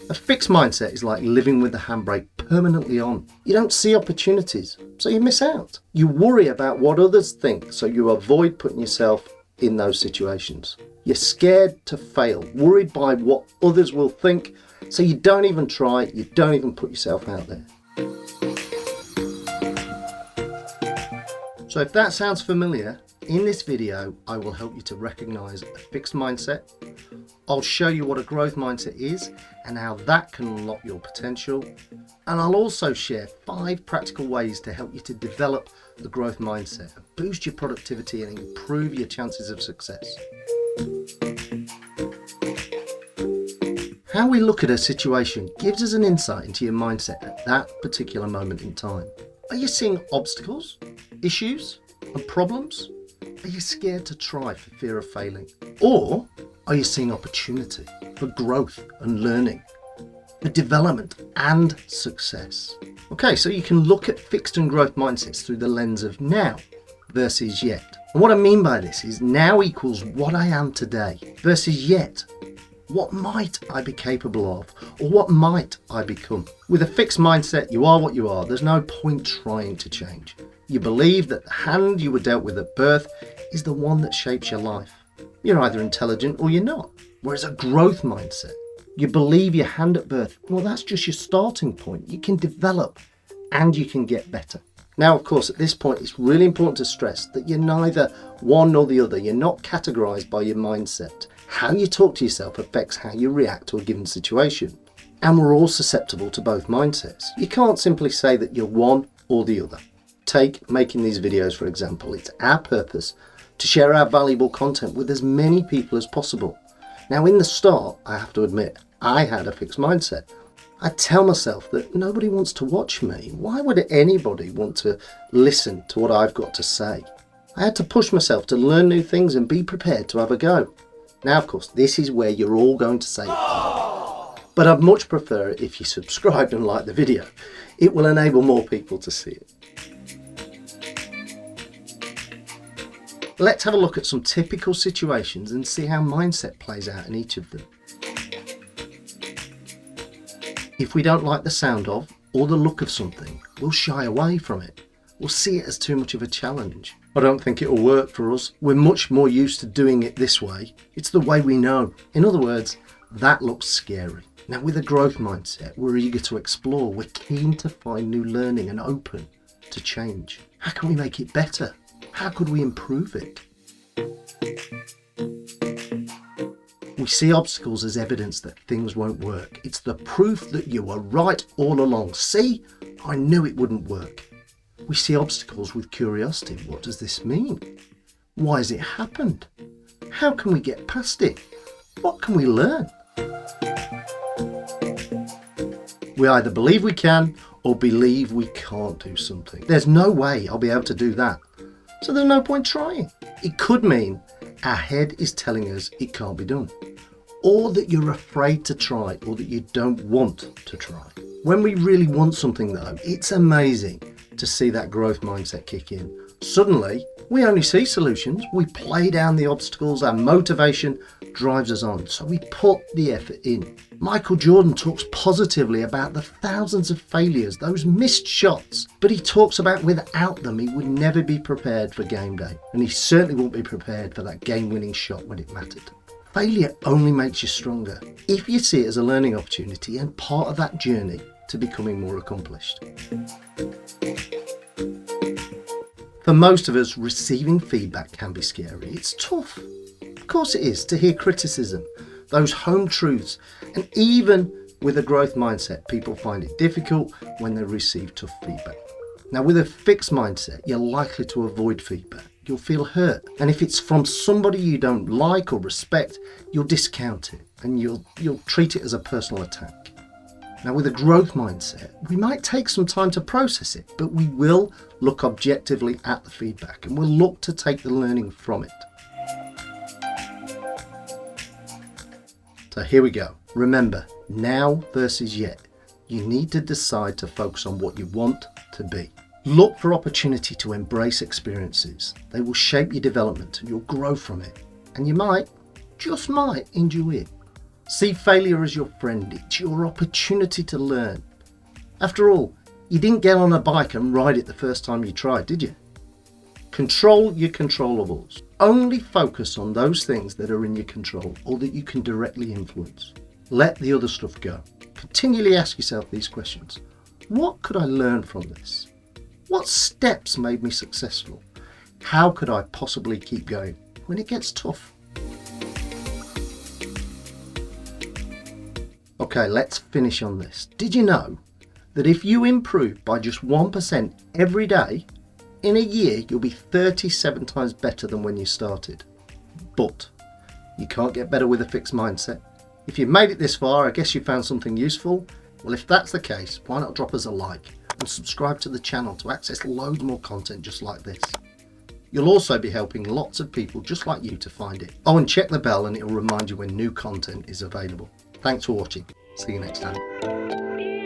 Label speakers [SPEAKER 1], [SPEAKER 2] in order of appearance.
[SPEAKER 1] A fixed mindset is like living with the handbrake permanently on. You don't see opportunities, so you miss out. You worry about what others think, so you avoid putting yourself in those situations. You're scared to fail, worried by what others will think, so you don't even try, you don't even put yourself out there. So if that sounds familiar, in this video, I will help you to recognize a fixed mindset. I'll show you what a growth mindset is and how that can unlock your potential. And I'll also share 5 practical ways to help you to develop a growth mindset, boost your productivity and improve your chances of success. How we look at a situation gives us an insight into your mindset at that particular moment in time. Are you seeing obstacles, issues, and problems? Are you scared to try for fear of failing? Or are you seeing opportunity for growth and learning, for development and success? Okay, so you can look at fixed and growth mindsets through the lens of now versus yet. And what I mean by this is now equals what I am today versus yet. What might I be capable of, or what might I become? With a fixed mindset, you are what you are. There's no point trying to change. You believe that the hand you were dealt with at birth is the one that shapes your life. You're either intelligent or you're not. Whereas a growth mindset, you believe your hand at birth, well, that's just your starting point. You can develop and you can get better. Now, of course, at this point, it's really important to stress that you're neither one nor the other. You're not categorized by your mindset. How you talk to yourself affects how you react to a given situation. And we're all susceptible to both mindsets. You can't simply say that you're one or the other. Take making these videos, for example. It's our purpose to share our valuable content with as many people as possible. Now, in the start, I have to admit, I had a fixed mindset. I tell myself that nobody wants to watch me. Why would anybody want to listen to what I've got to say? I had to push myself to learn new things and be prepared to have a go. Now, of course, this is where you're all going to say, oh, but I'd much prefer it if you subscribed and liked the video. It will enable more people to see it. Let's have a look at some typical situations and see how mindset plays out in each of them. If we don't like the sound of or the look of something, we'll shy away from it. We'll see it as too much of a challenge. I don't think it'll work for us. We're much more used to doing it this way. It's the way we know. In other words, that looks scary. Now, with a growth mindset, we're eager to explore. We're keen to find new learning and open to change. How can we make it better? How could we improve it? We see obstacles as evidence that things won't work. It's the proof that you were right all along. See, I knew it wouldn't work. We see obstacles with curiosity. What does this mean? Why has it happened? How can we get past it? What can we learn? We either believe we can or believe we can't do something. There's no way I'll be able to do that. So there's no point trying. It could mean our head is telling us it can't be done, or that you're afraid to try, or that you don't want to try. When we really want something though, it's amazing to see that growth mindset kick in. Suddenly, we only see solutions. We play down the obstacles. Our motivation drives us on. So we put the effort in. Michael Jordan talks positively about the thousands of failures, those missed shots. But he talks about without them, he would never be prepared for game day. And he certainly won't be prepared for that game-winning shot when it mattered. Failure only makes you stronger if you see it as a learning opportunity and part of that journey to becoming more accomplished. For most of us, receiving feedback can be scary. It's tough. Of course it is, to hear criticism, those home truths, and even with a growth mindset, people find it difficult when they receive tough feedback. Now, with a fixed mindset, you're likely to avoid feedback. You'll feel hurt. And if it's from somebody you don't like or respect, you'll discount it and you'll treat it as a personal attack. Now, with a growth mindset, we might take some time to process it, but we will look objectively at the feedback and we'll look to take the learning from it. So here we go. Remember, now versus yet. You need to decide to focus on what you want to be. Look for opportunity to embrace experiences. They will shape your development and you'll grow from it. And you might, just might, enjoy it. See failure as your friend. It's your opportunity to learn. After all, you didn't get on a bike and ride it the first time you tried, did you? Control your controllables. Only focus on those things that are in your control or that you can directly influence. Let the other stuff go. Continually ask yourself these questions. What could I learn from this? What steps made me successful? How could I possibly keep going when it gets tough? Okay, let's finish on this. Did you know that if you improve by just 1% every day, in a year you'll be 37 times better than when you started? But you can't get better with a fixed mindset. If you've made it this far, I guess you found something useful. Well, if that's the case, why not drop us a like and subscribe to the channel to access loads more content just like this. You'll also be helping lots of people just like you to find it. Oh, and check the bell and it'll remind you when new content is available. Thanks for watching. See you next time.